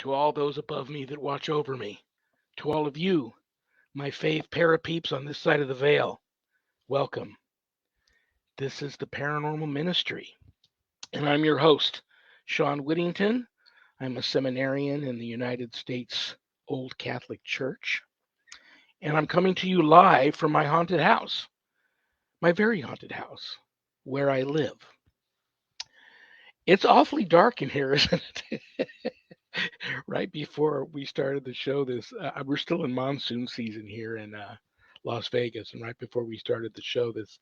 to all those above me that watch over me, to all of you, my fave parapeeps on this side of the veil, welcome. This is the Paranormal Ministry, and I'm your host, Sean Whittington. I'm a seminarian in the United States Old Catholic Church, and I'm coming to you live from my haunted house, my very haunted house, where I live. It's awfully dark in here, isn't it? Right before we started the show, we're still in monsoon season here in Las Vegas, and right before we started the show, this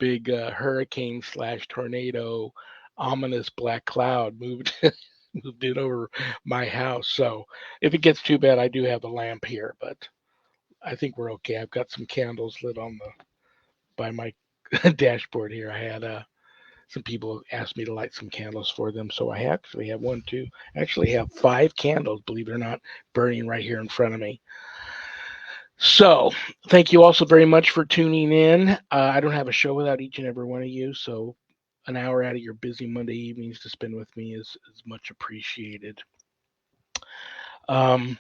big hurricane slash tornado, ominous black cloud moved moved in over my house. So if it gets too bad, I do have a lamp here, but I think we're okay. I've got some candles lit on the by my dashboard here. I had some people asked me to light some candles for them, so I actually have one, two. I actually have 5 candles, believe it or not, burning right here in front of me. So, thank you also very much for tuning in. I don't have a show without each and every one of you, so an hour out of your busy Monday evenings to spend with me is much appreciated. Um,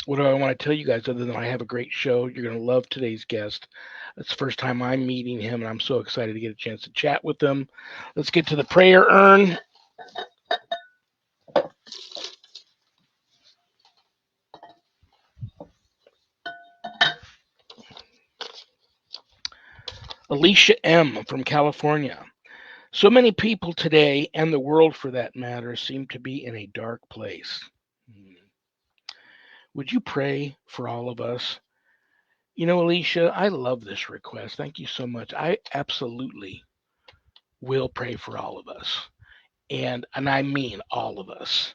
what do I want to tell you guys other than I have a great show? You're going to love today's guest. It's the first time I'm meeting him, and I'm so excited to get a chance to chat with him. Let's get to the prayer urn. Alicia M. from California. So many people today, and the world for that matter, seem to be in a dark place. Would you pray for all of us? You know, Alicia, I love this request. Thank you so much. I absolutely will pray for all of us. And I mean all of us.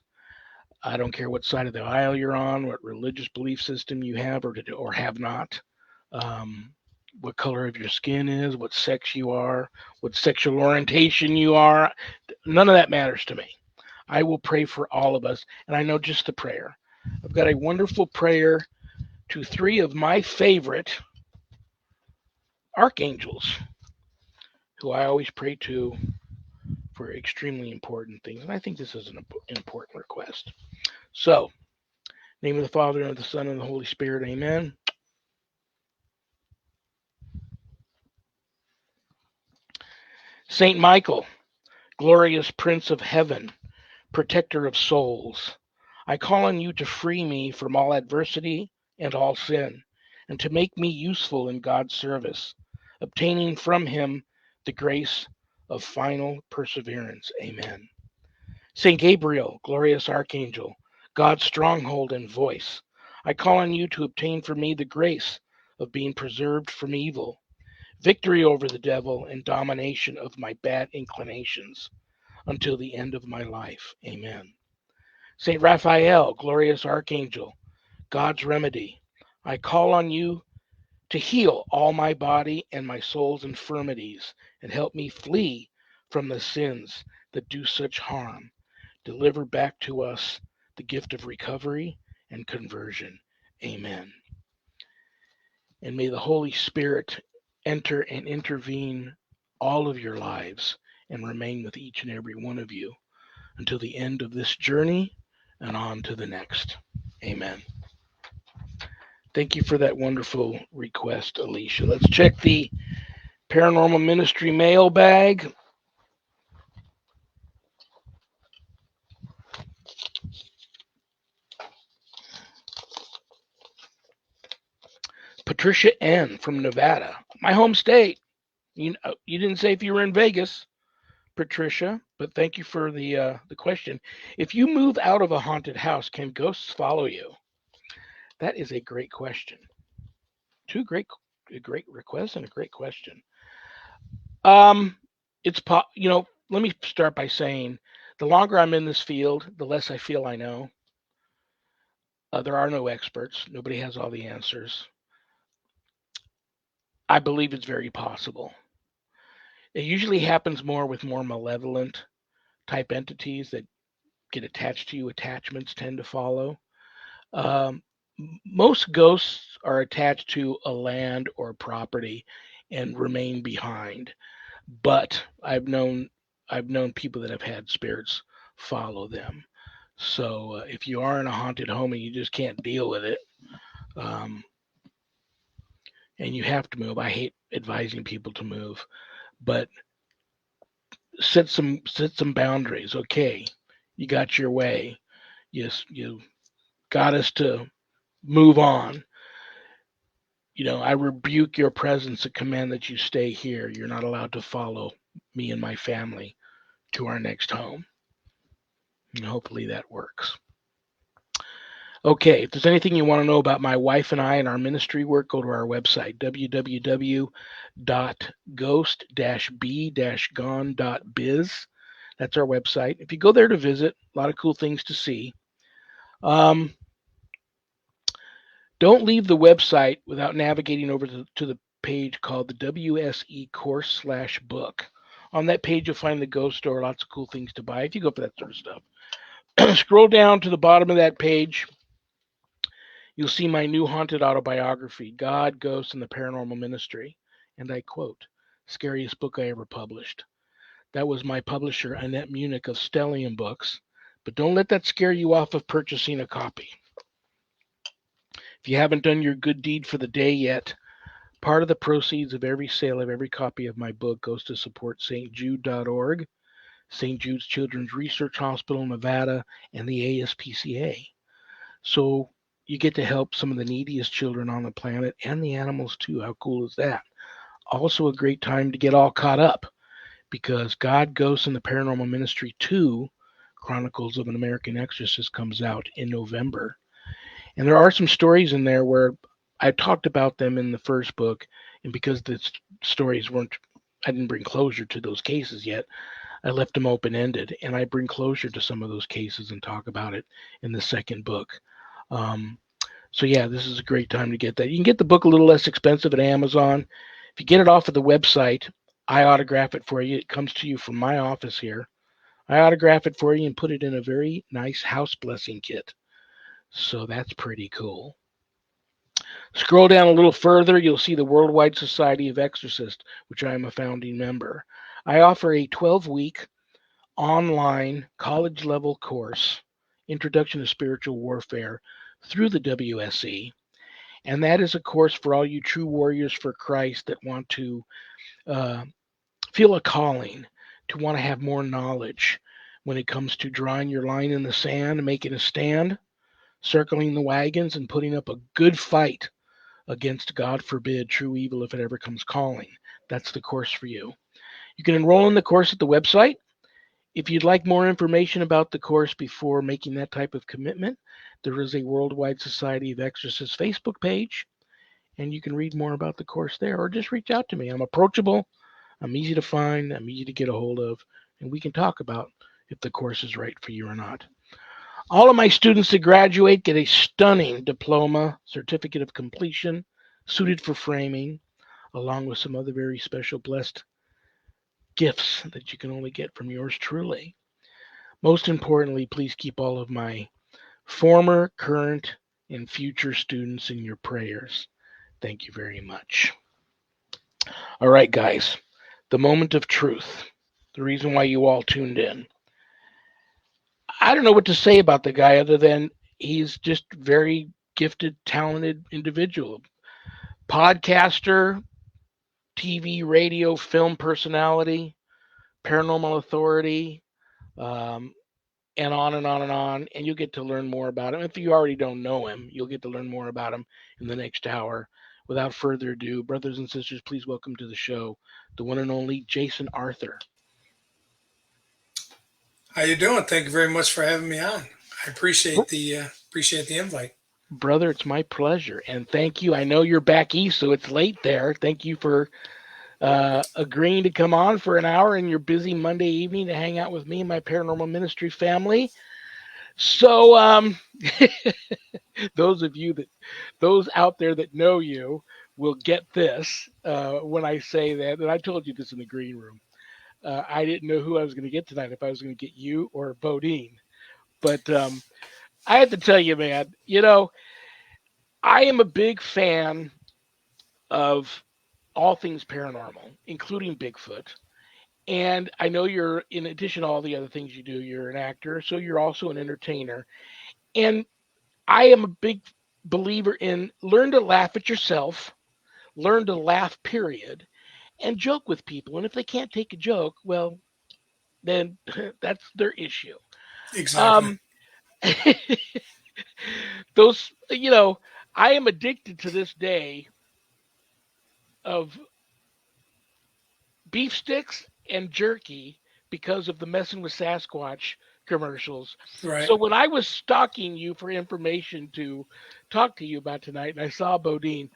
I don't care what side of the aisle you're on, what religious belief system you have or have not, what color of your skin is, what sex you are, what sexual orientation you are. None of that matters to me. I will pray for all of us, and I know just the prayer. I've got a wonderful prayer to 3 of my favorite archangels, who I always pray to for extremely important things. And I think this is an important request. So, name of the Father, and of the Son, and the Holy Spirit, amen. Saint Michael, glorious Prince of Heaven, protector of souls, I call on you to free me from all adversity and all sin, and to make me useful in God's service, obtaining from him the grace of final perseverance. Amen. Saint Gabriel, glorious Archangel, God's stronghold and voice, I call on you to obtain for me the grace of being preserved from evil, victory over the devil, and domination of my bad inclinations until the end of my life. Amen. Saint Raphael, glorious Archangel, God's remedy, I call on you to heal all my body and my soul's infirmities and help me flee from the sins that do such harm. Deliver back to us the gift of recovery and conversion. Amen. And may the Holy Spirit enter and intervene all of your lives and remain with each and every one of you until the end of this journey and on to the next. Amen. Thank you for that wonderful request, Alicia. Let's check the Paranormal Ministry mailbag. Patricia N. from Nevada, my home state. You didn't say if you were in Vegas, Patricia, but thank you for the question. If you move out of a haunted house, can ghosts follow you? That is a great question. Two great requests and a great question. Let me start by saying the longer I'm in this field, the less I feel I know. There are no experts. Nobody has all the answers. I believe it's very possible. It usually happens more with more malevolent type entities that get attached to you. Attachments tend to follow. Most ghosts are attached to a land or property and remain behind. But I've known people that have had spirits follow them. So if you are in a haunted home and you just can't deal with it, um, and you have to move, I hate advising people to move, but set some boundaries. Okay, you got your way. Yes, you got us to move on. I rebuke your presence and command that you stay here. You're not allowed to follow me and my family to our next home. And hopefully that works. Okay, if there's anything you want to know about my wife and I and our ministry work, go to our website, www.ghost-b-gone.biz. That's our website. If you go there to visit, a lot of cool things to see. Um, don't leave the website without navigating over to the page called the WSE course/book. On that page, you'll find the ghost store, lots of cool things to buy if you go for that sort of stuff. Scroll down to the bottom of that page. You'll see my new haunted autobiography, God, Ghosts, and the Paranormal Ministry. And I quote, scariest book I ever published. That was my publisher, Annette Munich of Stellium Books. But don't let that scare you off of purchasing a copy. If you haven't done your good deed for the day yet, part of the proceeds of every sale of every copy of my book goes to support stjude.org, St. Jude's Children's Research Hospital, Nevada, and the ASPCA. So you get to help some of the neediest children on the planet and the animals too. How cool is that? Also, a great time to get all caught up because God, Ghosts, and the Paranormal Ministry 2 Chronicles of an American Exorcist comes out in November. And there are some stories in there where I talked about them in the first book, and because the stories weren't, I didn't bring closure to those cases yet. I left them open ended, and I bring closure to some of those cases and talk about it in the second book. Um, so yeah, this is a great time to get that. You can get the book a little less expensive at Amazon. If you get it off of the website, I autograph it for you. It comes to you from my office here. I autograph it for you and put it in a very nice house blessing kit. So that's pretty cool. Scroll down a little further, you'll see the Worldwide Society of Exorcists, which I am a founding member. I offer a 12-week online college level course, Introduction to Spiritual Warfare, through the WSE. And that is a course for all you true warriors for Christ that want to uh, feel a calling, to want to have more knowledge when it comes to drawing your line in the sand, making a stand, circling the wagons, and putting up a good fight against, God forbid, true evil if it ever comes calling. That's the course for you. You can enroll in the course at the website. If you'd like more information about the course before making that type of commitment, there is a Worldwide Society of Exorcists Facebook page, and you can read more about the course there or just reach out to me. I'm approachable, I'm easy to find, I'm easy to get a hold of, and we can talk about if the course is right for you or not. All of my students that graduate get a stunning diploma, certificate of completion, suited for framing, along with some other very special blessed gifts that you can only get from yours truly. Most importantly, please keep all of my former, current, and future students in your prayers. Thank you very much. All right, guys, the moment of truth, the reason why you all tuned in. I don't know what to say about the guy other than he's just very gifted, talented individual. Podcaster, TV, radio, film personality, paranormal authority, um, and on and on and on. And you'll get to learn more about him. If you already don't know him, you'll get to learn more about him in the next hour. Without further ado, brothers and sisters, please welcome to the show the one and only Jason Arthur. How you doing? Thank you very much for having me on. I appreciate the invite. Brother, it's my pleasure. And thank you. I know you're back east, so it's late there. Thank you for agreeing to come on for an hour in your busy Monday evening to hang out with me and my paranormal ministry family. So, those of you that, those out there that know you will get this when I say that. And I told you this in the green room. I didn't know who I was going to get tonight, if I was going to get you or Bodeen. But I have to tell you, man, I am a big fan of all things paranormal, including Bigfoot. And I know you're, in addition to all the other things you do, you're an actor, so you're also an entertainer. And I am a big believer in learn to laugh at yourself, learn to laugh, period, and joke with people. And if they can't take a joke, well, then that's their issue. Exactly. Um, those, I am addicted to this day of beef sticks and jerky because of the messing with Sasquatch commercials. Right. So when I was stalking you for information to talk to you about tonight, and I saw Bodeen,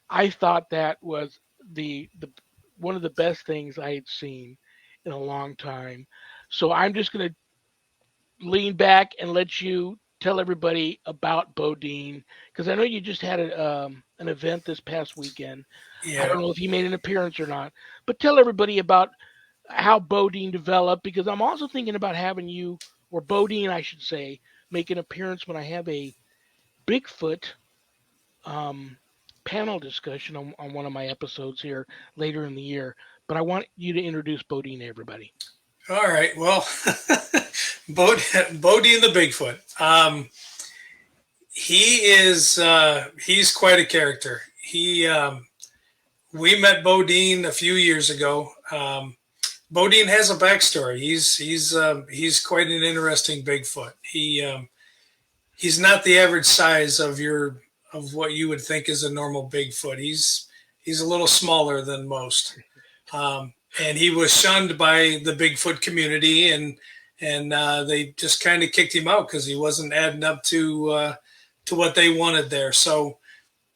I thought that was the one of the best things I had seen in a long time. So I'm just going to lean back and let you tell everybody about Bodeen, because I know you just had an event this past weekend. I Yeah. don't know if you made an appearance or not, but tell everybody about how Bodeen developed, because I'm also thinking about having you, or Bodeen, I should say, make an appearance when I have a Bigfoot um, panel discussion on one of my episodes here later in the year. But I want you to introduce Bodeen to everybody. All right. Well, Bodie and the Bigfoot. He's quite a character. We met Bodine a few years ago. Bodine has a backstory. He's quite an interesting Bigfoot. He's not the average size of what you would think is a normal Bigfoot. He's a little smaller than most, and he was shunned by the Bigfoot community, and they just kind of kicked him out because he wasn't adding up to what they wanted there. So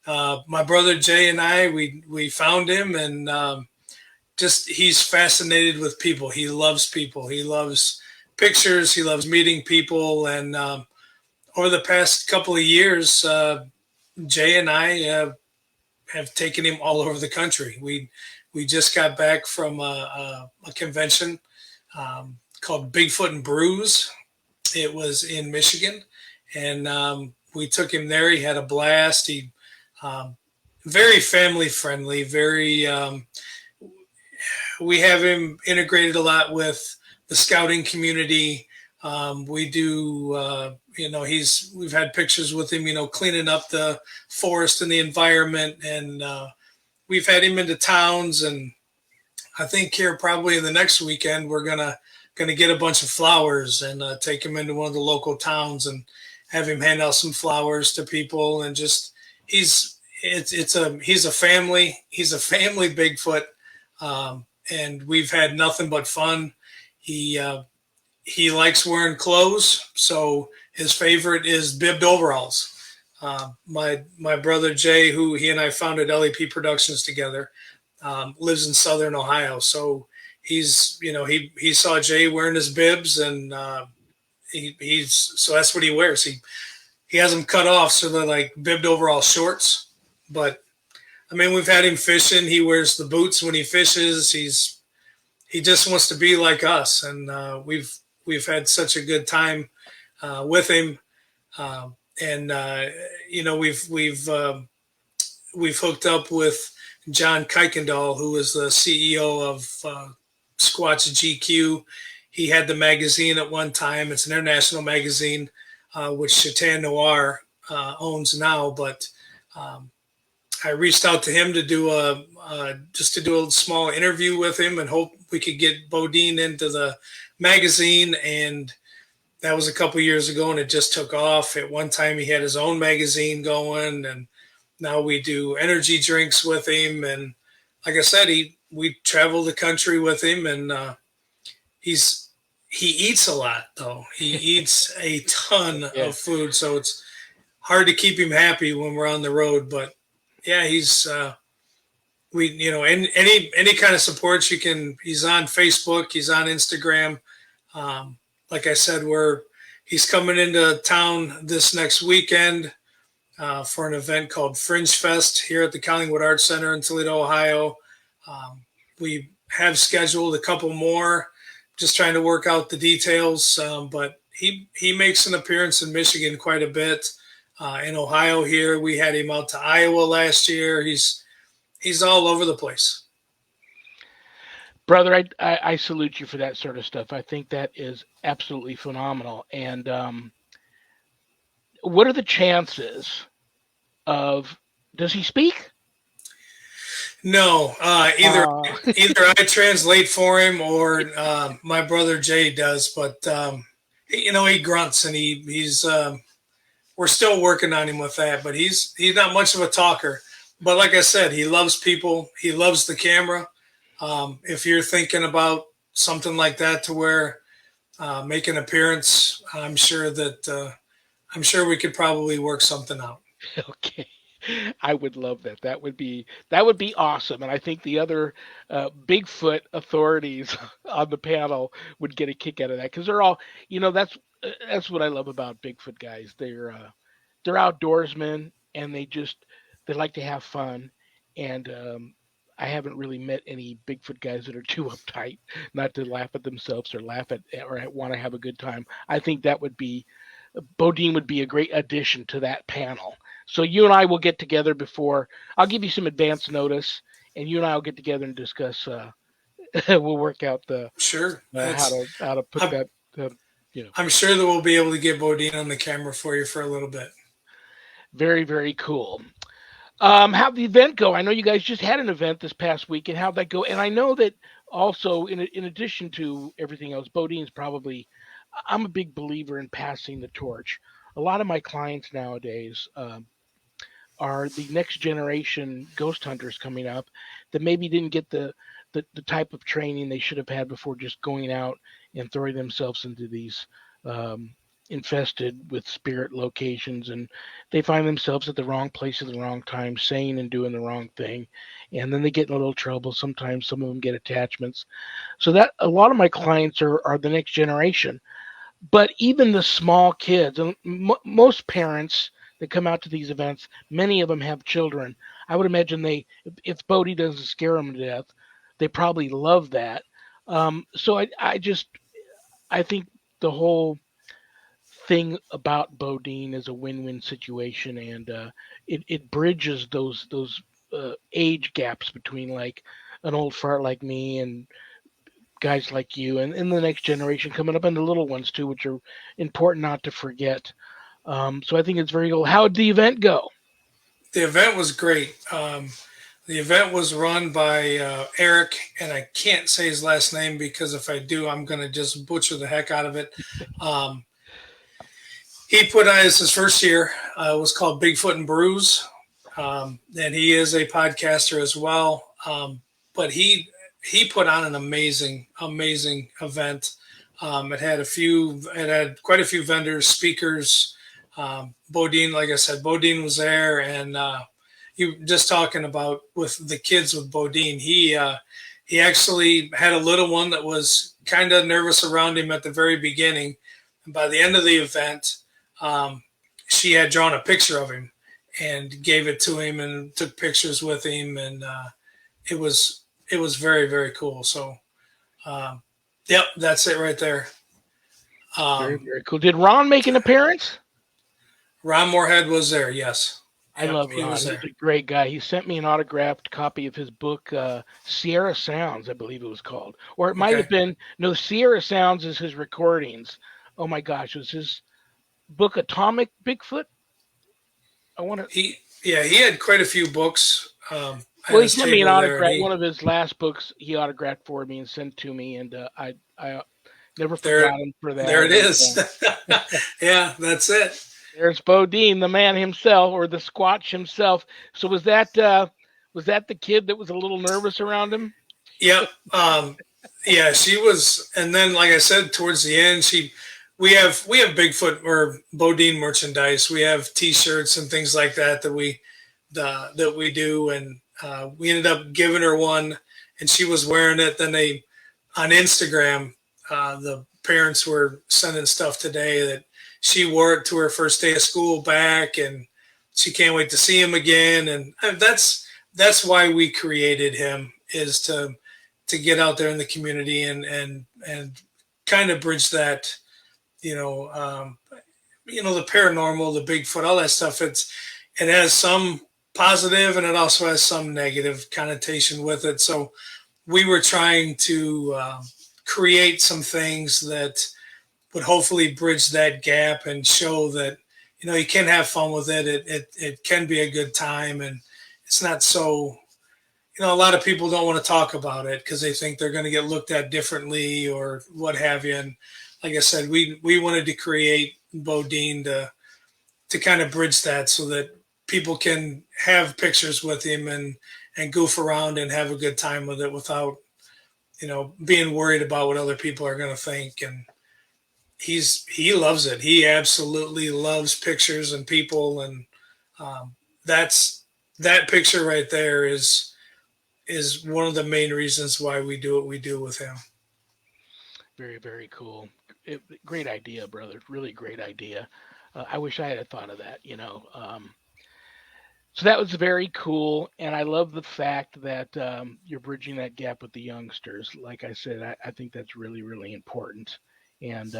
my brother Jay and I we found him, and just he's fascinated with people. He loves people. He loves pictures. He loves meeting people, and over the past couple of years, Jay and I have taken him all over the country. We just got back from a convention called Bigfoot and Brews. It was in Michigan, and we took him there. He had a blast. He very family friendly. Very we have him integrated a lot with the scouting community. We do, we've had pictures with him, cleaning up the forest and the environment, and we've had him into towns. And I think here probably in the next weekend we're gonna get a bunch of flowers and take him into one of the local towns and have him hand out some flowers to people. And just he's a family Bigfoot, and we've had nothing but fun. He likes wearing clothes, so his favorite is bibbed overalls. My brother Jay, who he and I founded LEP Productions together, lives in Southern Ohio. So he saw Jay wearing his bibs, and he's so that's what he wears. He has them cut off, so they're like bibbed overall shorts. But I mean, we've had him fishing. He wears the boots when he fishes. He just wants to be like us, and we've had such a good time with him. And we've hooked up with John Kuykendall, who is the CEO of Squatch GQ. He had the magazine at one time. It's an international magazine, which Chatan Noir owns now. But I reached out to him to do just to do a small interview with him and hope we could get Bodine into the magazine. And that was a couple years ago, and it just took off. At one time, he had his own magazine going, and now we do energy drinks with him. And like I said, we travel the country with him, and he eats a lot though. He eats a ton Yeah. of food, so it's hard to keep him happy when we're on the road. But yeah, he's any kind of support you can. He's on Facebook. He's on Instagram. Like I said, he's coming into town this next weekend for an event called Fringe Fest here at the Collingwood Arts Center in Toledo, Ohio. We have scheduled a couple more, just trying to work out the details. But he makes an appearance in Michigan quite a bit. In Ohio here, we had him out to Iowa last year. He's all over the place. Brother, I salute you for that sort of stuff. I think that is absolutely phenomenal. And what are the chances of? Does he speak? No, Uh, either I translate for him or my brother Jay does. But he grunts and he's we're still working on him with that. But he's not much of a talker. But like I said, he loves people. He loves the camera. If you're thinking about something like that to where make an appearance, I'm sure we could probably work something out. okay. I would love that. That would be awesome, and I think the other Bigfoot authorities on the panel would get a kick out of that because they're all, that's what I love about Bigfoot guys. They're outdoorsmen and they like to have fun, and I haven't really met any Bigfoot guys that are too uptight not to laugh at themselves or laugh at or want to have a good time. I think that would be Bodeen would be a great addition to that panel. So you and I will get together before. I'll give you some advance notice, and you and I will get together and discuss. We'll work out the Sure, how to put I'm, that. You know, I'm sure that we'll be able to get Bodine on the camera for you for a little bit. very very cool. How'd the event go? I know you guys just had an event this past week, and how'd that go? And I know that also, in addition to everything else, Bodeen's probably. I'm a big believer in passing the torch. A lot of my clients nowadays are the next generation ghost hunters coming up that maybe didn't get the type of training they should have had before just going out and throwing themselves into these um, infested with spirit locations, and they find themselves at the wrong place at the wrong time, saying and doing the wrong thing, and then they get in a little trouble. Sometimes some of them get attachments. So that a lot of my clients are the next generation, but even the small kids, and most parents that come out to these events, many of them have children. I would imagine if Bodie doesn't scare them to death, they probably love that. So I think the whole thing about Bodine is a win-win situation, and it bridges those age gaps between like an old fart like me and guys like you and the next generation coming up and the little ones too, which are important not to forget. So I think it's very cool. How did the event go? The event was great. The event was run by Eric, and I can't say his last name because if I do, I'm going to just butcher the heck out of it. Um, he put on this his first year. It was called Bigfoot and Brews, and he is a podcaster as well. But he put on an amazing event. It had quite a few vendors, speakers. Bodine, like I said, Bodine was there, and you just talking about with the kids with Bodine. He actually had a little one that was kind of nervous around him at the very beginning. And by the end of the event, um, she had drawn a picture of him and gave it to him and took pictures with him, and it was very very cool. So, um, yep, that's it right there. Very, Um, very cool. Did Ron make an appearance? Ron Moorhead was there. Yes, I yep, love he Ron. was He's there. a great guy. He sent me an autographed copy of his book, Sierra Sounds, I believe it was called. Or it might Okay. have been, no, Sierra Sounds is his recordings. Oh my gosh, it was his book, Atomic Bigfoot. I want to, He had quite a few books at well, he his sent me an table there, and autograph. he One of his last books he autographed for me and sent to me, and I never there forgot him for there that. it And is. Yeah, that's it. there's Bodine, the man himself, or the Squatch himself. So was that the kid that was a little nervous around him? Yep. Yeah, she was, and then like I said, towards the end, we have Bigfoot or Bodine merchandise. We have T-shirts and things like that that we do, and we ended up giving her one, and she was wearing it. Then they on Instagram, the parents were sending stuff today that she wore it to her first day of school back, and she can't wait to see him again. And that's why we created him is to get out there in the community and kind of bridge that, you know, the paranormal, the Bigfoot, all that stuff. It has some positive and it also has some negative connotation with it. So we were trying to create some things that would hopefully bridge that gap and show that you can have fun with it. It can be a good time, and it's not so. A lot of people don't want to talk about it because they think they're going to get looked at differently or what have you. And like I said, we wanted to create Bodeen to kind of bridge that so that people can have pictures with him and goof around and have a good time with it without being worried about what other people are going to think. And he loves it. He absolutely loves pictures and people, and that's that picture right there is one of the main reasons why we do what we do with him. Very, very cool. Great idea, brother. Really great idea. I wish I had thought of that. So that was very cool, and I love the fact that you're bridging that gap with the youngsters. Like I said, I think that's really, really important. And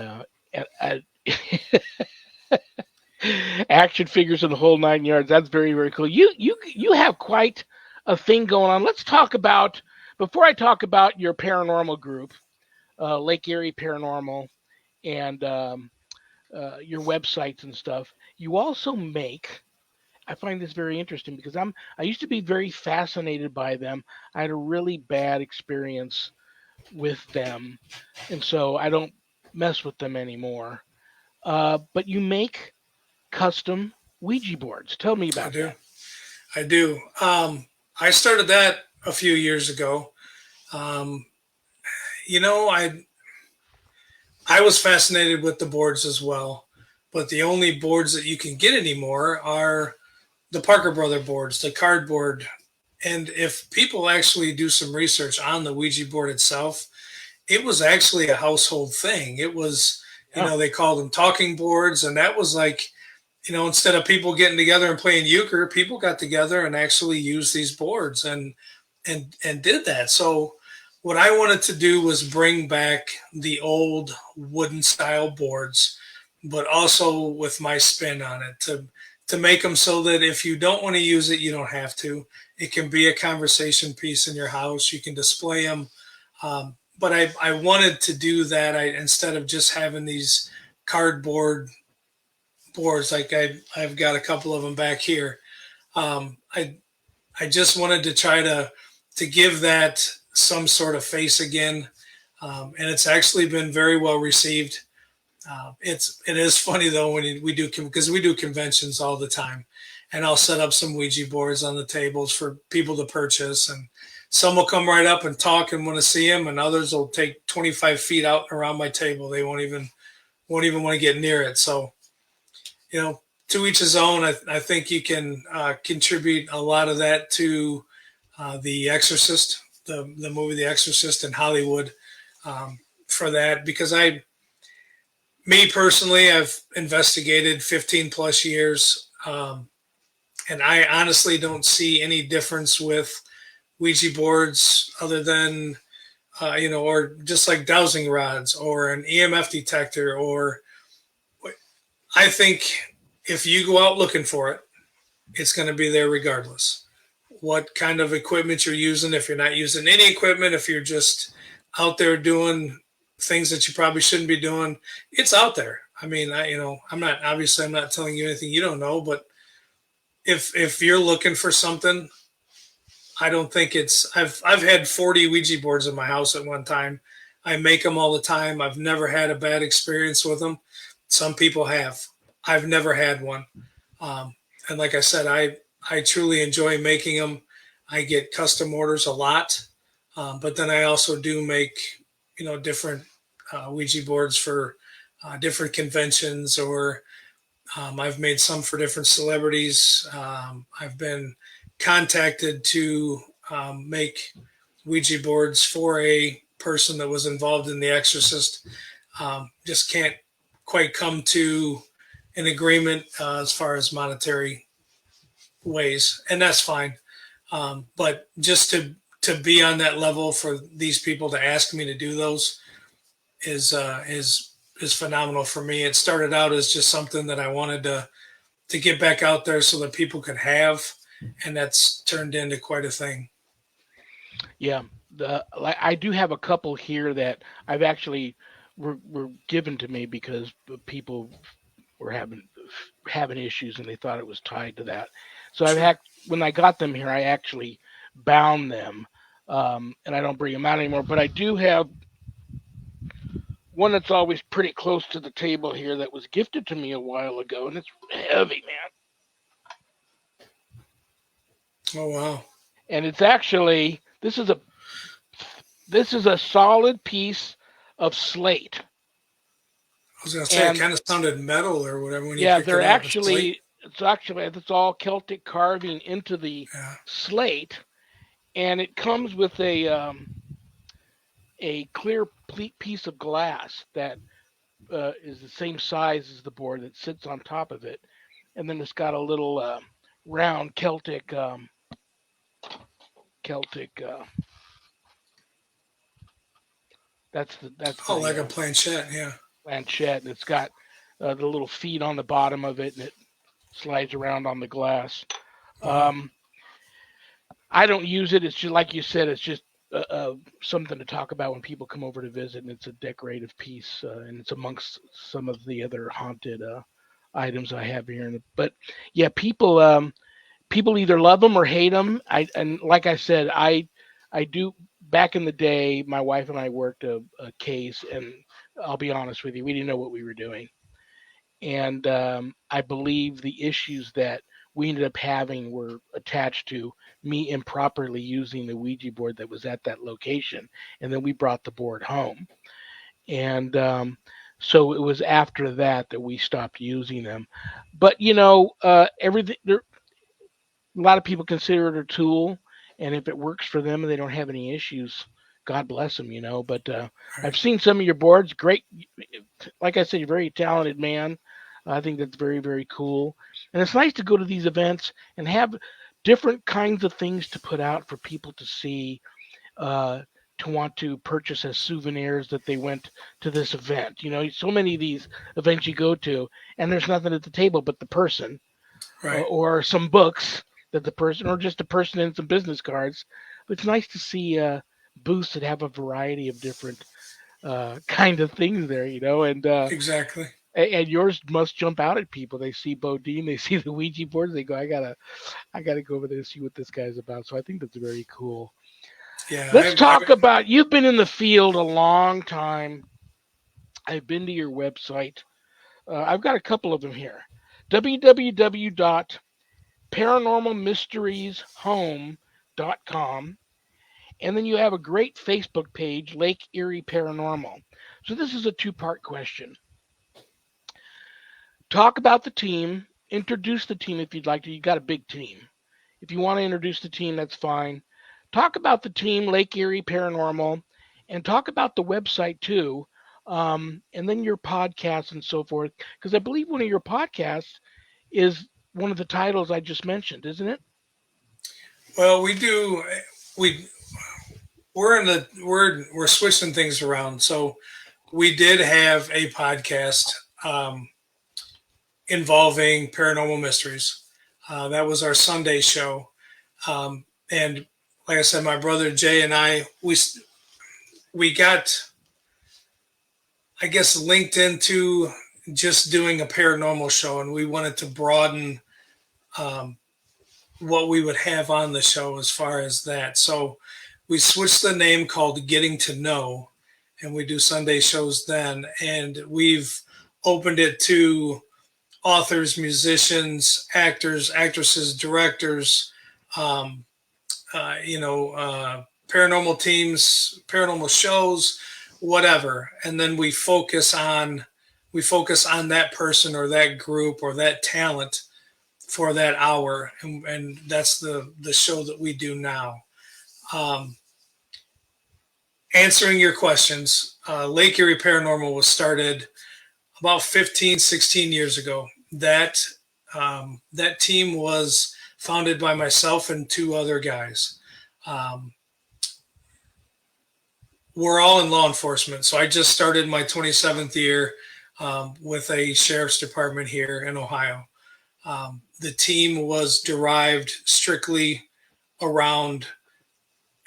action figures in the whole 9 yards. That's very, very cool. You have quite a thing going on. Let's talk about before I talk about your paranormal group, Lake Erie Paranormal, and your websites and stuff. You also make. I find this very interesting because I used to be very fascinated by them. I had a really bad experience with them, and so I don't mess with them anymore. But you make custom Ouija boards. Tell me I about do. that. I do. I started that a few years ago. Um, you know, I was fascinated with the boards as well, but the only boards that you can get anymore are the Parker Brother boards, the cardboard. And if people actually do some research on the Ouija board itself, it was actually a household thing. It was, Yeah. they called them talking boards, and that was like, instead of people getting together and playing euchre, people got together and actually used these boards and did that. So what I wanted to do was bring back the old wooden style boards, but also with my spin on it to make them so that if you don't want to use it, you don't have to. It can be a conversation piece in your house. You can display them. But I wanted to do that. Instead of just having these cardboard boards, like I've got a couple of them back here. I just wanted to try to give that some sort of face again, and it's actually been very well received. It is funny though when we do because we do conventions all the time, and I'll set up some Ouija boards on the tables for people to purchase, and some will come right up and talk and want to see them, and others will take 25 feet out around my table. They won't even want to get near it. So to each his own. I think you can contribute a lot of that to The Exorcist, the movie The Exorcist in Hollywood, for that because me personally, I've investigated 15 plus years, and I honestly don't see any difference with Ouija boards other than or just like dowsing rods or an EMF detector. Or I think if you go out looking for it, it's going to be there regardless what kind of equipment you're using. If you're not using any equipment, if you're just out there doing things that you probably shouldn't be doing, it's out there. I mean, I'm not telling you anything you don't know, but if you're looking for something, I don't think I've had 40 Ouija boards in my house at one time. I make them all the time. I've never had a bad experience with them. Some people have. I've never had one. And like I said, I truly enjoy making them. I get custom orders a lot, but then I also do make different Ouija boards for different conventions, or I've made some for different celebrities. I've been contacted to make Ouija boards for a person that was involved in The Exorcist. Just can't quite come to an agreement as far as monetary ways, and that's fine. But just to be on that level for these people to ask me to do those is phenomenal for me. It started out as just something that I wanted to get back out there so that people could have, and that's turned into quite a thing. Yeah. like I do have a couple here that I've actually were given to me because people were having issues and they thought it was tied to that. So Sure. when I got them here, I actually bound them, and I don't bring them out anymore. But I do have one that's always pretty close to the table here that was gifted to me a while ago, and it's heavy, man. Oh wow. And it's actually this is a solid piece of slate. I was gonna say it And kind of sounded metal or whatever when you yeah, picked they're it up. It's slate. actually it's all Celtic carving into the Yeah. slate, and it comes with a clear piece of glass that is the same size as the board that sits on top of it, and then it's got a little round Celtic. That's Oh, the like a planchette. Yeah. planchette, and it's got the little feet on the bottom of it, and it slides around on the glass. Wow. Um, I don't use it. It's just like you said. It's just something to talk about when people come over to visit, and it's a decorative piece, and it's amongst some of the other haunted items I have here. But yeah, people either love them or hate them. And like I said, I do. Back in the day, my wife and I worked a case, and I'll be honest with you, we didn't know what we were doing. And I believe the issues that we ended up having were attached to me improperly using the Ouija board that was at that location, and then we brought the board home. And so it was after that we stopped using them. But everything there, a lot of people consider it a tool, and if it works for them and they don't have any issues, God bless them, But I've Right. seen some of your boards. Great, like I said, you're a very talented man. I think that's very, very cool. And it's nice to go to these events and have different kinds of things to put out for people to see, uh, to want to purchase as souvenirs that they went to this event. So many of these events you go to, and there's nothing at the table but the person, Right. or some books that the person, or just a person and some business cards. But it's nice to see booths that have a variety of different kind of things there, and Exactly. and yours must jump out at people. They see Bodeen, they see the Ouija boards, they go, I gotta go over there and see what this guy's about. So I think that's very cool. Yeah. Let's talk about, you've been in the field a long time. I've been to your website. I've got a couple of them here. www.paranormalmysterieshome.com. And then you have a great Facebook page, Lake Erie Paranormal. So this is a two-part question. Talk about the team, introduce the team if you'd like to. You got a big team. If you want to introduce the team, that's fine. Talk about the team, Lake Erie Paranormal, and talk about the website too, and then your podcast and so forth. Because I believe one of your podcasts is one of the titles I just mentioned, isn't it? Well, we do. We we're switching things around. So we did have a podcast involving paranormal mysteries. That was our Sunday show, and like I said, my brother Jay and I we got, I guess, linked into just doing a paranormal show, and we wanted to broaden um, what we would have on the show as far as that. So we switched the name called Getting to Know, and we do Sunday shows then. And we've opened it to authors, musicians, actors, actresses, directors, um, paranormal teams, paranormal shows, whatever. And then we focus on that person or that group or that talent for that hour, and that's the show that we do now. Um, Answering your questions, Lake Erie Paranormal was started about 15, 16 years ago. That team was founded by myself and two other guys. Um, we're all in law enforcement, so I just started my 27th year with a sheriff's department here in Ohio. The team was derived strictly around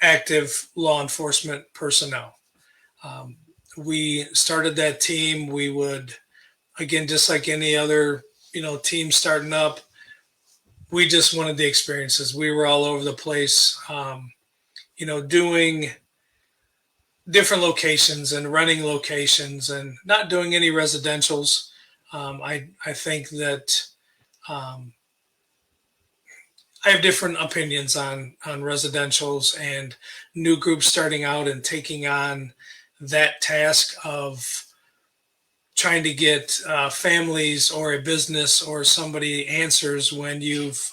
active law enforcement personnel. Um, we started that team. We would, again, just like any other, team starting up, we just wanted the experiences. We were all over the place, doing different locations and running locations and not doing any residentials. I think that um, I have different opinions on residentials and new groups starting out and taking on that task of trying to get families or a business or somebody answers when you've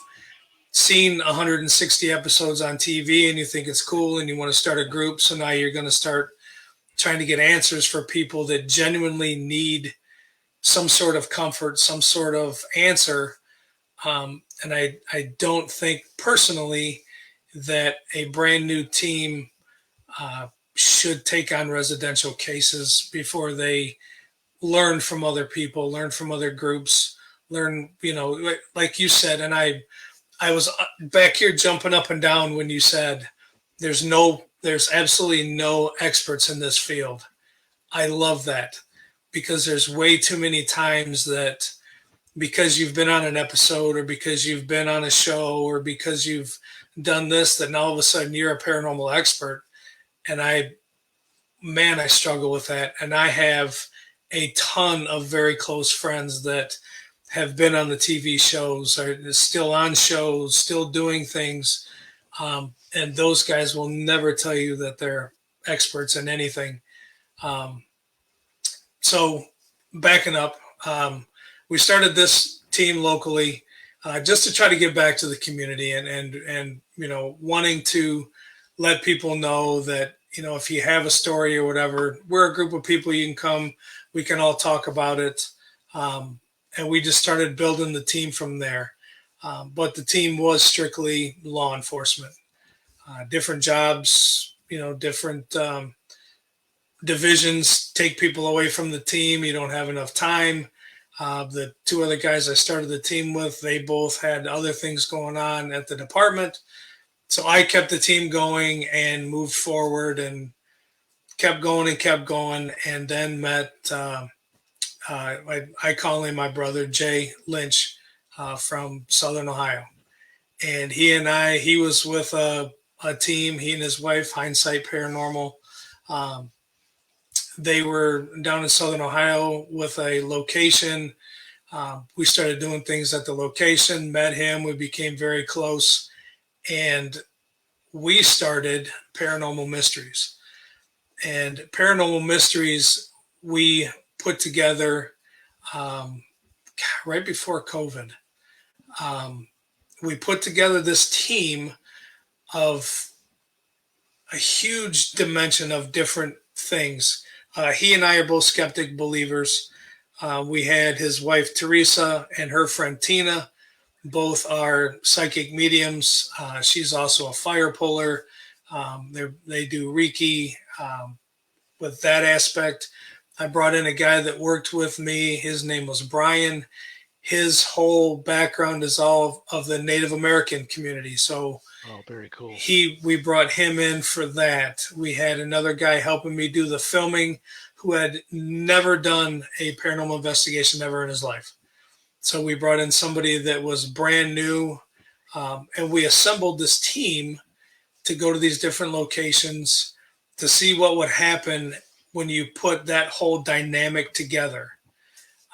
seen 160 episodes on TV and you think it's cool and you want to start a group. So now you're going to start trying to get answers for people that genuinely need some sort of comfort, some sort of answer. And I don't think personally that a brand new team should take on residential cases before they learn from other people, learn from other groups, learn, like you said, and I was back here jumping up and down when you said there's absolutely no experts in this field. I love that because there's way too many times that because you've been on an episode or because you've been on a show or because you've done this, that now all of a sudden you're a paranormal expert. And I struggle with that. And I have a ton of very close friends that have been on the TV shows, are still on shows, still doing things. And those guys will never tell you that they're experts in anything. Um, so backing up, we started this team locally just to try to give back to the community and wanting to let people know that if you have a story or whatever, we're a group of people. You can come, we can all talk about it, and we just started building the team from there. But the team was strictly law enforcement, different jobs, different divisions take people away from the team. You don't have enough time. The two other guys I started the team with, they both had other things going on at the department. So I kept the team going and moved forward and kept going and kept going. And then met, I call him my brother, Jay Lynch from Southern Ohio. And he was with a team, he and his wife, Hindsight Paranormal. Um, they were down in Southern Ohio with a location. We started doing things at the location, met him, we became very close, and we started Paranormal Mysteries. And Paranormal Mysteries, we put together right before COVID. Um, we put together this team of a huge dimension of different things. He and I are both skeptic believers. We had his wife Teresa and her friend Tina. Both are psychic mediums. She's also a fire puller. They do Reiki with that aspect. I brought in a guy that worked with me. His name was Brian. His whole background is all of the Native American community. So Oh, very cool. we brought him in for that. We had another guy helping me do the filming who had never done a paranormal investigation ever in his life. So we brought in somebody that was brand new, and we assembled this team to go to these different locations to see what would happen when you put that whole dynamic together,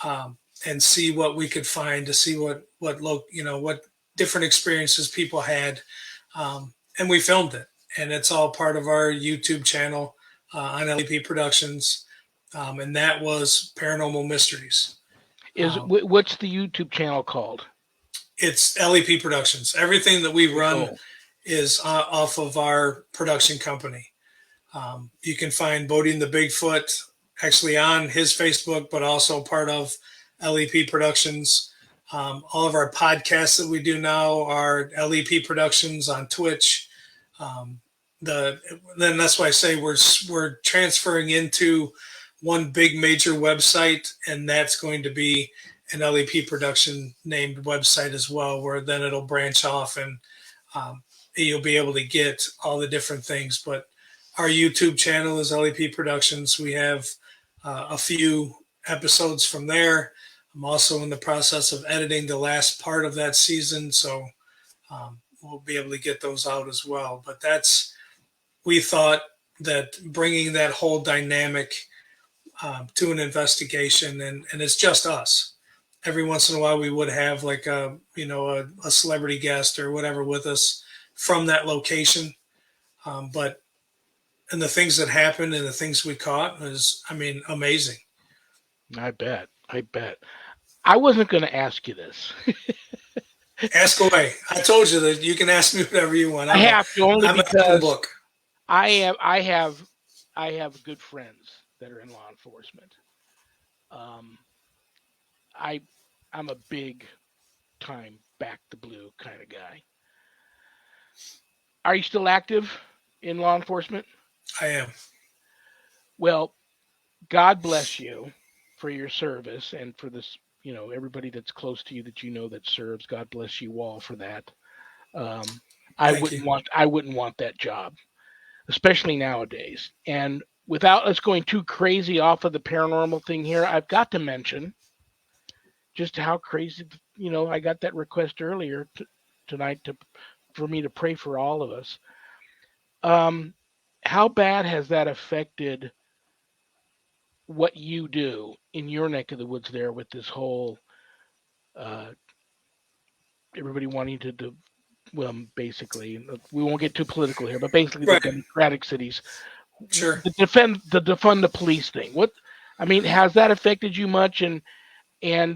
and see what we could find, to see what different experiences people had, and we filmed it, and it's all part of our YouTube channel on LEP Productions, and that was Paranormal Mysteries. What's the YouTube channel called? It's LEP Productions. Everything that we run is off of our production company. You can find Bodeen The Bigfoot actually on his Facebook, but also part of LEP Productions. All of our podcasts that we do now are LEP Productions on Twitch. Then that's why I say we're transferring into one big major website, and that's going to be an LEP production named website as well, where then it'll branch off and you'll be able to get all the different things. But our YouTube channel is LEP Productions. We have a few episodes from there. I'm also in the process of editing the last part of that season, so we'll be able to get those out as well. But we thought that bringing that whole dynamic to an investigation, and it's just us. Every once in a while, we would have like a celebrity guest or whatever with us from that location. But and the things that happened and the things we caught was, I mean, amazing. I bet. I bet. I wasn't going to ask you this. Ask away. I told you that you can ask me whatever you want. I have to only I'm an open because book. I have good friends that are in law enforcement. Um, I'm a big time back the blue kind of guy. Are you still active in law enforcement? I am. Well, God bless you for your service and for this, everybody that's close to you that that serves. God bless you all for that. Um, Thank you. I wouldn't want that job, especially nowadays. And without us going too crazy off of the paranormal thing here, I've got to mention just how crazy. I got that request earlier tonight for me to pray for all of us. How bad has that affected what you do in your neck of the woods there with this whole uh, everybody wanting to well, basically, we won't get too political here, but basically the Right. democratic cities, Sure. defund the police thing. Has that affected you much, and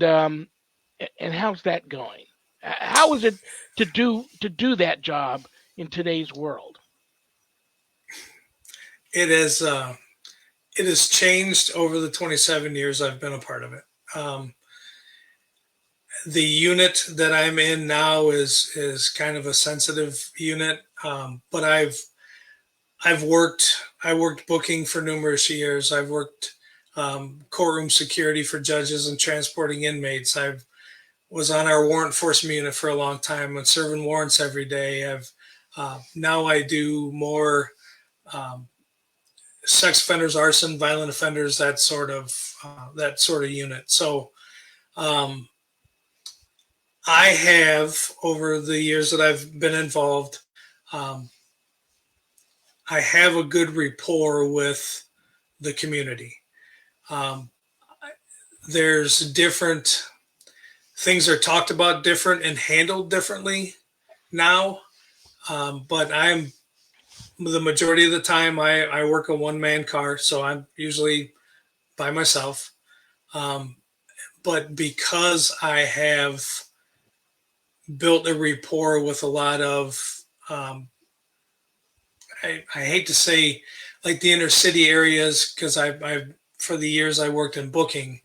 how's that going? How is it to do that job in today's world? It has changed over the 27 years I've been a part of it. The unit that I'm in now is kind of a sensitive unit, but I worked booking for numerous years. I've worked courtroom security for judges and transporting inmates. I was on our warrant enforcement unit for a long time and serving warrants every day. Now I do more sex offenders, arson, violent offenders, that sort of unit. So um, I have, over the years that I've been involved, um, I have a good rapport with the community. Um, there's different things are talked about different and handled differently now. But I'm the majority of the time I work a one man car, so I'm usually by myself. Um, but because I have built a rapport with a lot of, I hate to say like the inner city areas, because I for the years I worked in booking,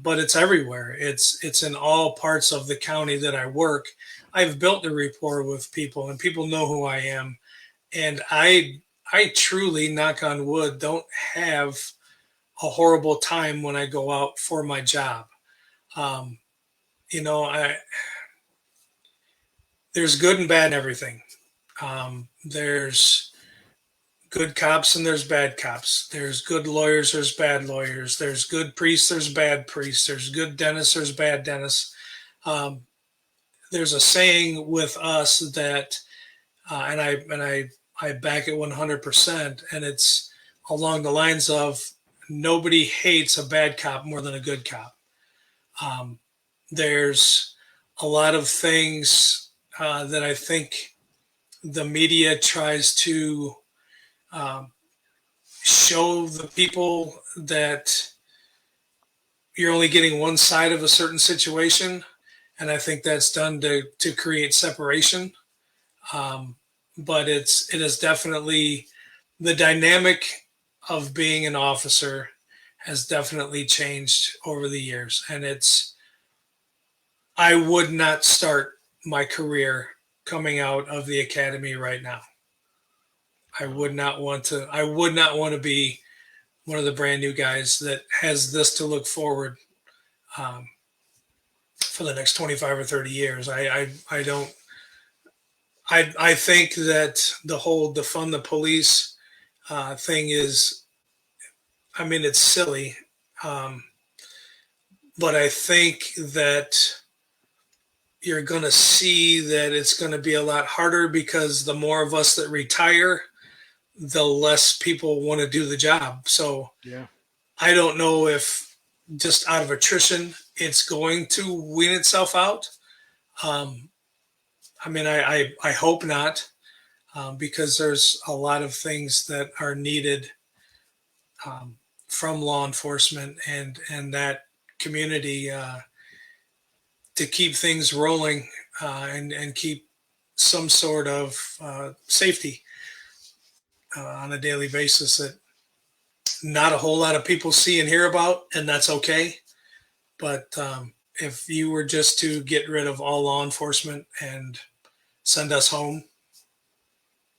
but it's everywhere. It's in all parts of the county that I work. I've built a rapport with people, and people know who I am, and I truly, knock on wood, don't have a horrible time when I go out for my job. Um, I there's good and bad in everything. There's good cops and there's bad cops. There's good lawyers, there's bad lawyers. There's good priests, there's bad priests. There's good dentists, there's bad dentists. Um, there's a saying with us that, and I back it 100%, and it's along the lines of nobody hates a bad cop more than a good cop. Um, there's a lot of things that I think the media tries to um, show the people that you're only getting one side of a certain situation, and I think that's done to create separation. Um, but it is definitely the dynamic of being an officer has definitely changed over the years, and I would not start my career coming out of the academy right now. I would not want to. I would not want to be one of the brand new guys that has this to look forward um, for the next 25 or 30 years. I don't. I think that the whole defund the police thing is, I mean, it's silly, um, but I think that you're going to see that it's going to be a lot harder because the more of us that retire, the less people want to do the job. So Yeah. I don't know if just out of attrition it's going to wean itself out. Um, I mean, I hope not, because there's a lot of things that are needed um, from law enforcement and that community to keep things rolling and keep some sort of safety on a daily basis that not a whole lot of people see and hear about, and that's okay. But if you were just to get rid of all law enforcement and send us home,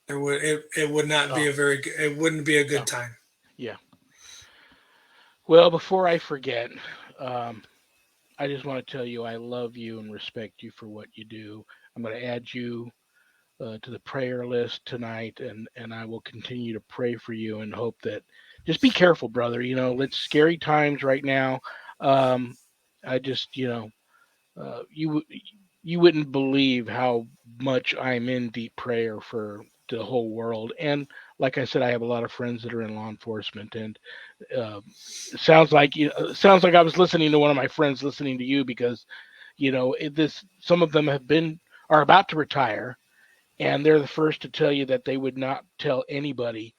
it would not be Oh, a very it wouldn't be a yeah. good time. Yeah. Well, before I forget, um, I just want to tell you I love you and respect you for what you do. I'm going to add you to the prayer list tonight, and I will continue to pray for you and hope that just be careful, brother. It's scary times right now. Um, I just, you wouldn't believe how much I'm in deep prayer for the whole world. And like I said, I have a lot of friends that are in law enforcement, and uh, it sounds like I was listening to one of my friends listening to you because this some of them are about to retire, and they're the first to tell you that they would not tell anybody,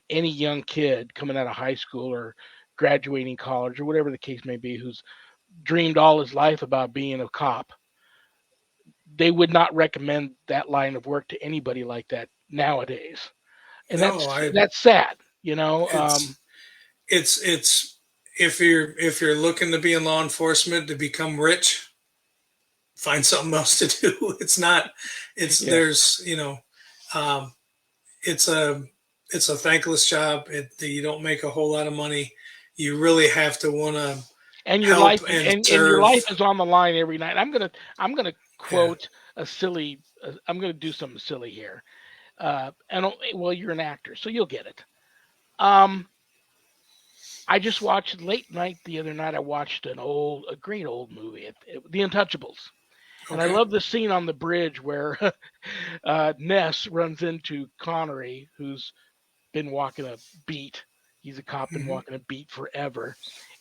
any young kid coming out of high school or graduating college or whatever the case may be, who's dreamed all his life about being a cop. They would not recommend that line of work to anybody like that nowadays, and No, that's sad. You know, it's it's if you're looking to be in law enforcement to become rich, find something else to do. It's not. It's yeah, there's um, it's a it's a thankless job. You don't make a whole lot of money. You really have to want to and your help life and and your life serve. is on the line every night. I'm gonna Yeah. quote a silly. I'm gonna do something silly here. And well, you're an actor, so you'll get it. Um, I just watched late night the other night. I watched a great old movie, The Untouchables, and I Okay. love the scene on the bridge where Ness runs into Connery, who's been walking a beat. He's a cop, been Hmm. walking a beat forever,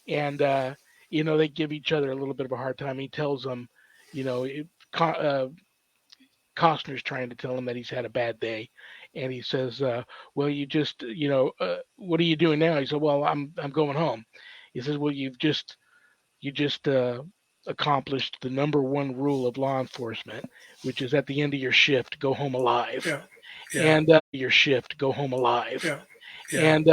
and they give each other a little bit of a hard time. He tells them, you know, it, Costner's trying to tell him that he's had a bad day, and he says, "Well, you just, what are you doing now?" He said, "Well, I'm going home." He says, "Well, you just accomplished the number one rule of law enforcement, which is at the end of your shift, go home alive, Yeah. Yeah. and your shift, go home alive." Yeah. Yeah. And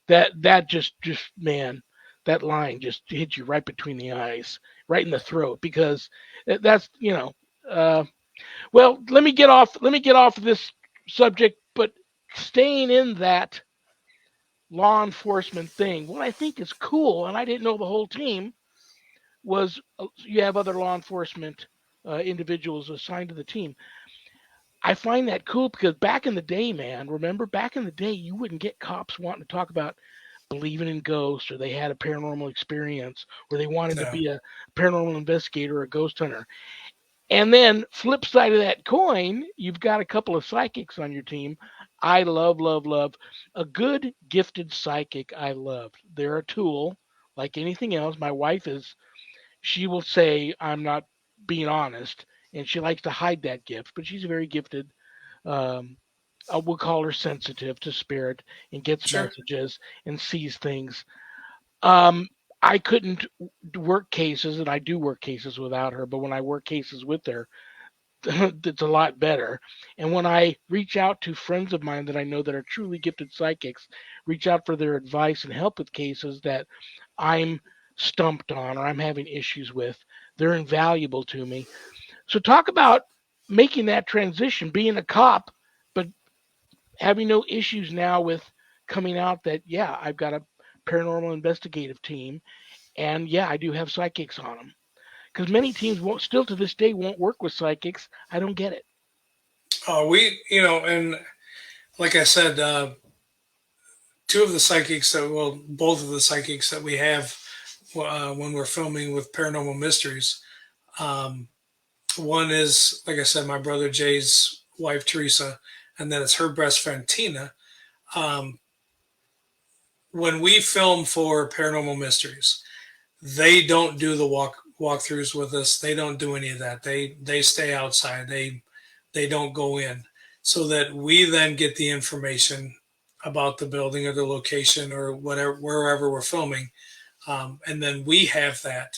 that just man, that line just hit you right between the eyes, right in the throat, because that's uh, well, let me get off this subject, but staying in that law enforcement thing, what I think is cool, and I didn't know the whole team, was you have other law enforcement individuals assigned to the team. I find that cool because back in the day, man, remember back in the day, you wouldn't get cops wanting to talk about believing in ghosts or they had a paranormal experience or they wanted to No. be a paranormal investigator or a ghost hunter. And then flip side of that coin, you've got a couple of psychics on your team. I love, love, love a good gifted psychic. I love. They're a tool like anything else. My wife is. She will say I'm not being honest, and she likes to hide that gift. But she's very gifted. Um, we'll call her sensitive to spirit and gets Sure. messages and sees things. Um, I couldn't work cases, and I do work cases without her. But when I work cases with her, it's a lot better. And when I reach out to friends of mine that I know that are truly gifted psychics, reach out for their advice and help with cases that I'm stumped on or I'm having issues with, they're invaluable to me. So talk about making that transition, being a cop, but having no issues now with coming out that yeah, I've got a paranormal investigative team, and yeah, I do have psychics on them. Because many teams won't, still to this day, won't work with psychics. I don't get it. And like I said, two of the psychics both of the psychics that we have when we're filming with Paranormal Mysteries. Um, One is, like I said, my brother Jay's wife Teresa, and then it's her best friend Tina. Um, when we film for Paranormal Mysteries, they don't do the walkthroughs with us. They don't do any of that. They stay outside. They don't go in, so that we then get the information about the building or the location or whatever wherever we're filming, and then we have that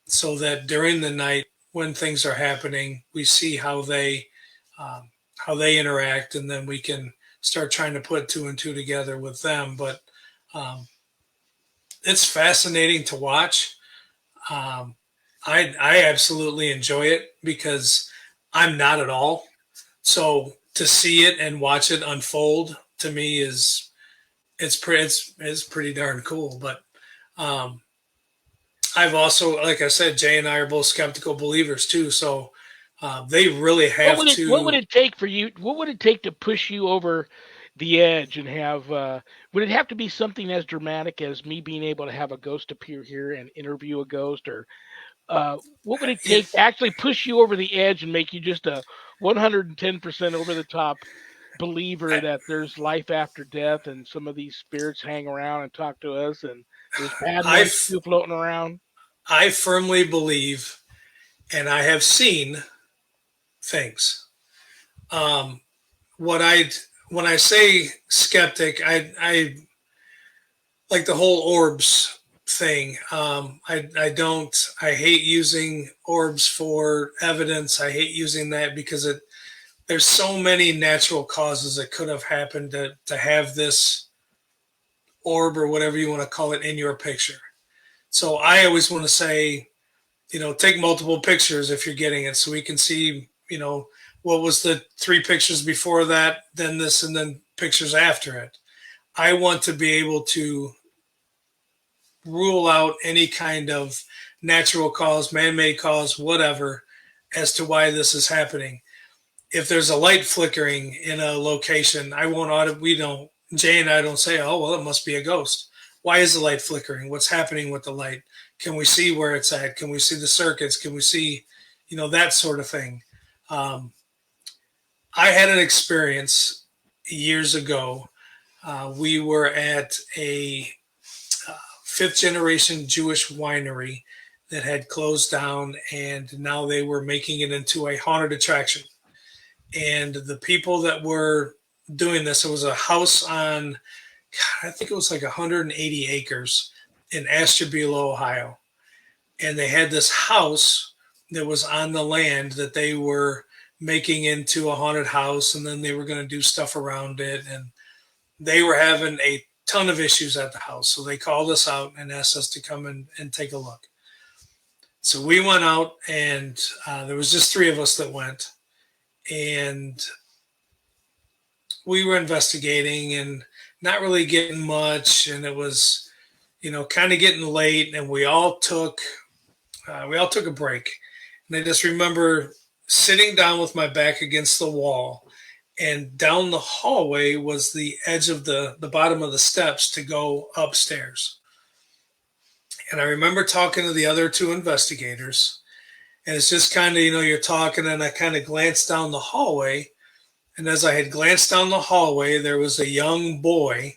so that during the night when things are happening, we see um, how they interact, and then we can start trying to put two and two together with them. But um, it's fascinating to watch. Um, I absolutely enjoy it because I'm not at all. So to see it and watch it unfold to me is it's pretty darn cool. But um, I've also, like I said, Jay and I are both skeptical believers too. So they really have What would to. it take for you? What would it take to push you over the edge and have? Would it have to be something as dramatic as me being able to have a ghost appear here and interview a ghost, or what would it It, take to actually push you over the edge and make you just a 110% over the top believer I, that there's life after death and some of these spirits hang around and talk to us and there's bad I, ones too floating around? I firmly believe, and I have seen things. Um, what I when I say skeptic, I like the whole orbs thing. I don't. I hate using orbs for evidence. I hate using that because there's so many natural causes that could have happened to have this orb or whatever you want to call it in your picture. So I always want to say, take multiple pictures if you're getting it so we can see, what was the three pictures before that, then this, and then pictures after it. I want to be able to rule out any kind of natural cause, man made cause, whatever, as to why this is happening. If there's a light flickering in a location, I won't we don't, Jay and I don't say, oh, well, it must be a ghost. Why is the light flickering? What's happening with the light? Can we see where it's at? Can we see the circuits? Can we see, that sort of thing? Um, I had an experience years ago. We were at a fifth generation Jewish winery that had closed down, and now they were making it into a haunted attraction. And the people that were doing this, it was a house on, God, I think it was like 180 acres in Ashtabula, Ohio. And they had this house that was on the land that they were making into a haunted house, and then they were going to do stuff around it. And they were having a ton of issues at the house. So they called us out and asked us to come and take a look. So we went out, and there was just three of us that went. And we were investigating and not really getting much. And it was, kind of getting late. And we all took a break. And I just remember sitting down with my back against the wall, and down the hallway was the edge of the bottom of the steps to go upstairs. And I remember talking to the other two investigators, and it's just kind of, you're talking, and I kind of glanced down the hallway. And as I had glanced down the hallway, there was a young boy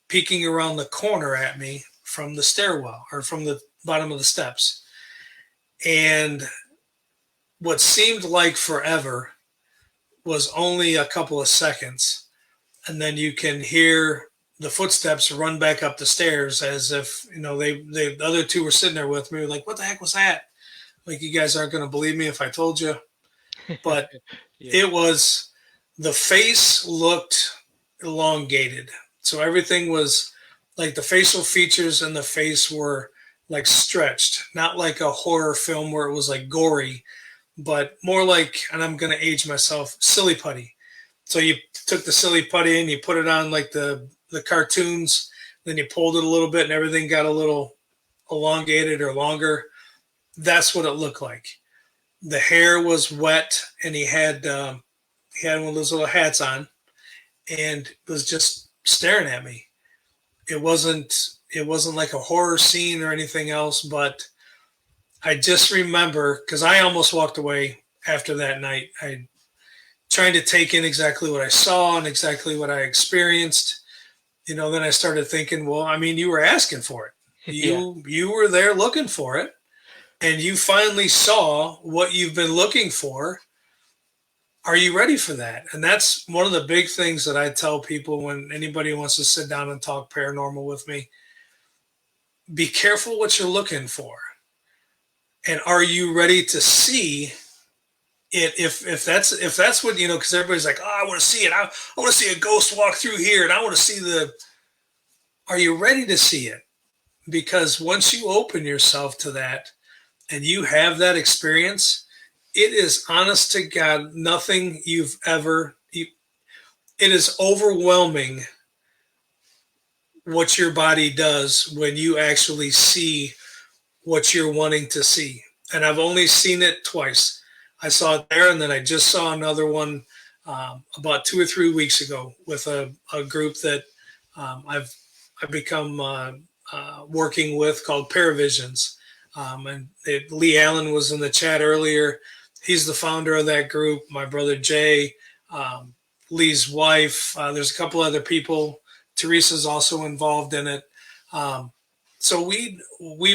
peeking around the corner at me from the stairwell or from the bottom of the steps. And what seemed like forever was only a couple of seconds. And then you can hear the footsteps run back up the stairs as if, the other two were sitting there with me, like, what the heck was that? Like, you guys aren't going to believe me if I told you. But Yeah. it was, the face looked elongated. So everything was like the facial features and the face were like stretched, not like a horror film where it was like gory, but more like, and I'm going to age myself, silly putty. So you took the silly putty and you put it on like the cartoons, then you pulled it a little bit and everything got a little elongated or longer. That's what it looked like. The hair was wet, and he had He had one of those little hats on and was just staring at me. It wasn't it wasn't like a horror scene or anything else, but I just remember because I almost walked away after that night. I trying to take in exactly what I saw and exactly what I experienced. Then I started thinking, well, I mean, you were asking for it. Yeah. You were there looking for it, and you finally saw what you've been looking for. Are you ready for that? And that's one of the big things that I tell people when anybody wants to sit down and talk paranormal with me. Be careful what you're looking for. And are you ready to see it if that's what because everybody's like, oh, I want to see it. I want to see a ghost walk through here and I want to see the are you ready to see it? Because once you open yourself to that and you have that experience, it is honest to God, nothing you've ever it is overwhelming what your body does when you actually see what you're wanting to see. And I've only seen it twice. I saw it there, and then I just saw another one about 2 or 3 weeks ago with a group that I've become working with called Paravisions. Lee Allen was in the chat earlier. He's the founder of that group. My brother Jay, Lee's wife. There's a couple other people. Teresa's also involved in it. So we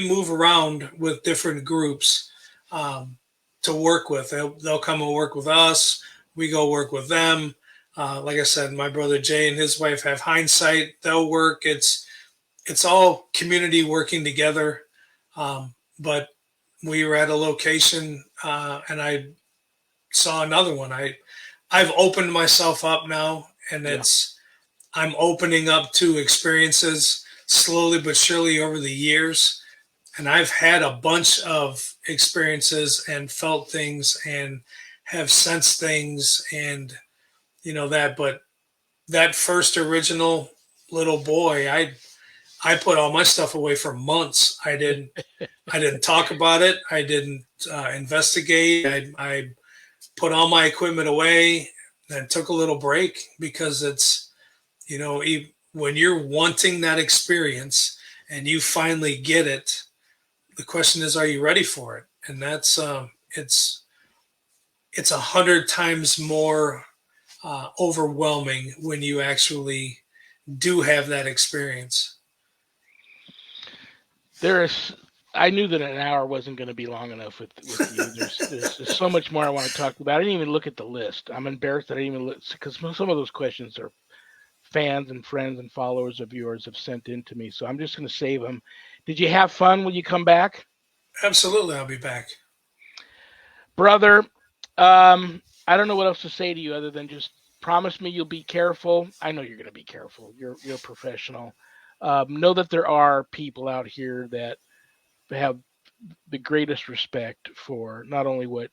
move around with different groups to work with. They'll come and work with us. We go work with them. Like I said, my brother Jay and his wife have Hindsight. They'll work. It's all community working together. But we were at a location and I saw another one. I've opened myself up now, and I'm opening up to experiences slowly but surely over the years. And I've had a bunch of experiences and felt things and have sensed things and but that first original little boy, I put all my stuff away for months. I didn't talk about it. I didn't investigate. I put all my equipment away and took a little break because it's when you're wanting that experience and you finally get it, the question is, are you ready for it? And that's it's 100 times more overwhelming when you actually do have that experience. I knew that an hour wasn't going to be long enough with you. There's so much more I want to talk about. I didn't even look at the list. I'm embarrassed that I didn't even look because some of those questions are fans and friends and followers of yours have sent in to me. So I'm just going to save them. Did you have fun when you come back? Absolutely, I'll be back. Brother, I don't know what else to say to you other than just promise me you'll be careful. I know you're going to be careful. You're a professional. Know that there are people out here that have the greatest respect for not only what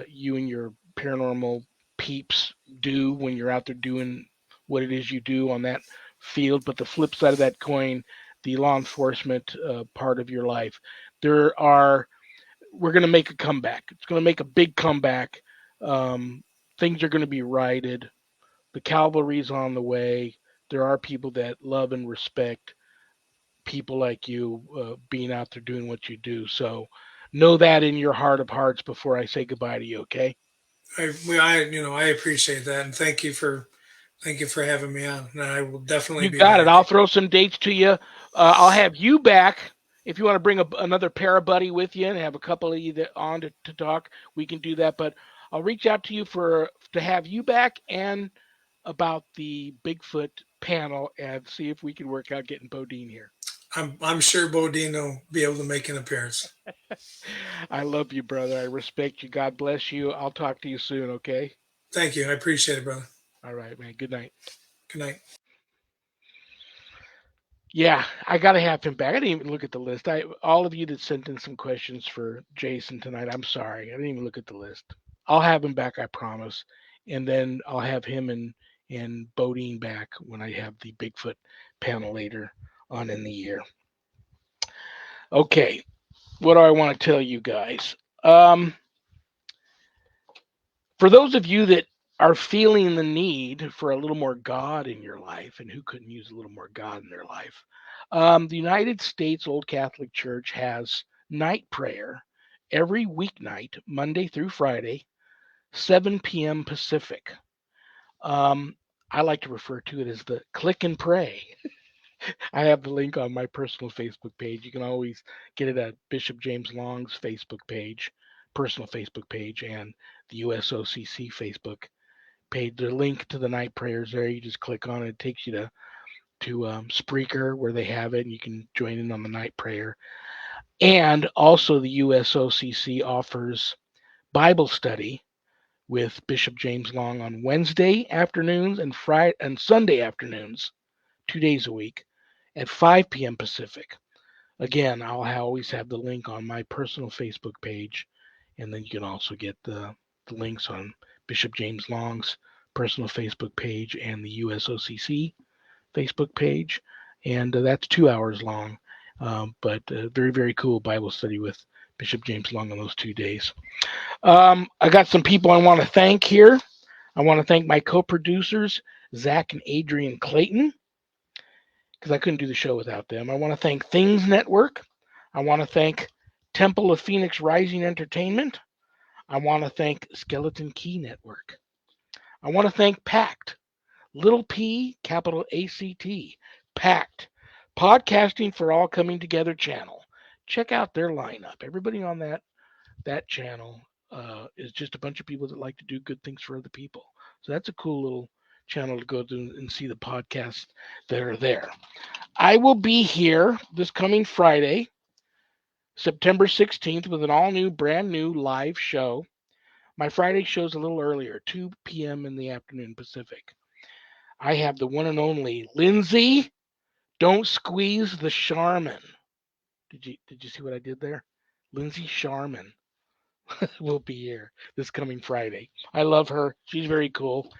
you and your paranormal peeps do when you're out there doing what it is you do on that field, but the flip side of that coin, the law enforcement part of your life. We're going to make a comeback. It's going to make a big comeback. Things are going to be righted. The cavalry's on the way. There are people that love and respect people like you being out there doing what you do. So know that in your heart of hearts before I say goodbye to you. Okay. I appreciate that, and thank you for having me on. And I will definitely You be got it. back. I'll throw some dates to you. I'll have you back. If you want to bring another parabuddy with you and have a couple of you on to talk, we can do that. But I'll reach out to you to have you back and about the Bigfoot panel and see if we can work out getting Bodeen here. I'm sure Bodeen will be able to make an appearance. I love you, brother. I respect you. God bless you. I'll talk to you soon, okay? Thank you. I appreciate it, brother. All right, man. Good night. Good night. Yeah, I gotta have him back. I didn't even look at the list. All of you that sent in some questions for Jason tonight, I'm sorry. I didn't even look at the list. I'll have him back, I promise. And then I'll have him and Bodeen back when I have the Bigfoot panel later on in the year. Okay, what do I want to tell you guys? For those of you that are feeling the need for a little more God in your life, and who couldn't use a little more God in their life? The United States Old Catholic Church has night prayer every weeknight, Monday through Friday, 7 p.m. Pacific. Um, I like to refer to it as the click and pray. I have the link on my personal Facebook page. You can always get it at Bishop James Long's Facebook page, personal Facebook page, and the USOCC Facebook page. The link to the night prayers there. You just click on it. It takes you to Spreaker where they have it, and you can join in on the night prayer. And also, the USOCC offers Bible study with Bishop James Long on Wednesday afternoons and Friday and Sunday afternoons, 2 days a week, at 5 p.m. Pacific. Again, I'll always have the link on my personal Facebook page, and then you can also get the links on Bishop James Long's personal Facebook page and the USOCC Facebook page. And that's 2 hours long, but very, very cool Bible study with Bishop James Long on those 2 days. I got some people I want to thank here. I want to thank my co-producers, Zach and Adrian Clayton, because I couldn't do the show without them. I want to thank Things Network. I want to thank Temple of Phoenix Rising Entertainment. I want to thank Skeleton Key Network. I want to thank Pact, little p, capital ACT, Pact, Podcasting for All Coming Together channel. Check out their lineup. Everybody on that channel is just a bunch of people that like to do good things for other people. So that's a cool little channel to go to and see the podcasts that are there. I will be here this coming Friday, September 16th, with an all new, brand new live show. My Friday show's a little earlier, 2 p.m. in the afternoon Pacific. I have the one and only Lindsay. Don't squeeze the Charmin. Did you see what I did there? Lindsay Charmin will be here this coming Friday. I love her. She's very cool.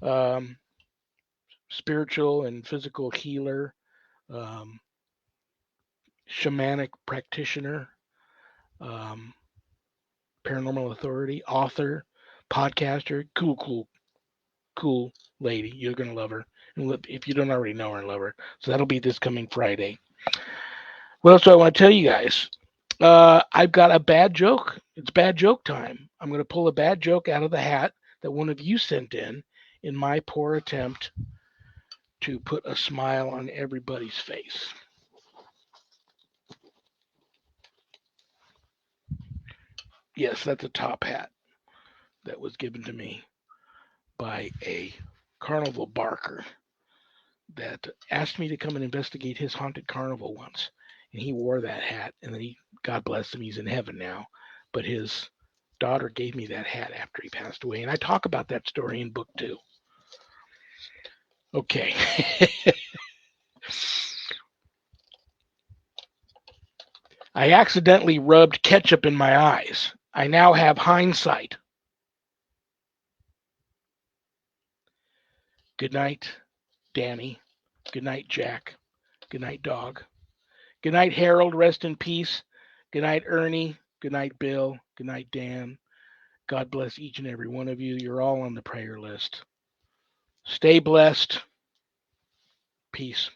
Um, Spiritual and physical healer, um, shamanic practitioner, um, paranormal authority, author, podcaster. Cool lady. You're gonna love her, and if you don't already know her and love her. So that'll be this coming Friday. What else do I want to tell you guys? I've got a bad joke. It's bad joke time. I'm going to pull a bad joke out of the hat that one of you sent in my poor attempt to put a smile on everybody's face. Yes, that's a top hat that was given to me by a carnival barker that asked me to come and investigate his haunted carnival once. And he wore that hat, and then God bless him, he's in heaven now. But his daughter gave me that hat after he passed away. And I talk about that story in book 2. Okay. I accidentally rubbed ketchup in my eyes. I now have hindsight. Good night, Danny. Good night, Jack. Good night, dog. Good night, Harold. Rest in peace. Good night, Ernie. Good night, Bill. Good night, Dan. God bless each and every one of you. You're all on the prayer list. Stay blessed. Peace.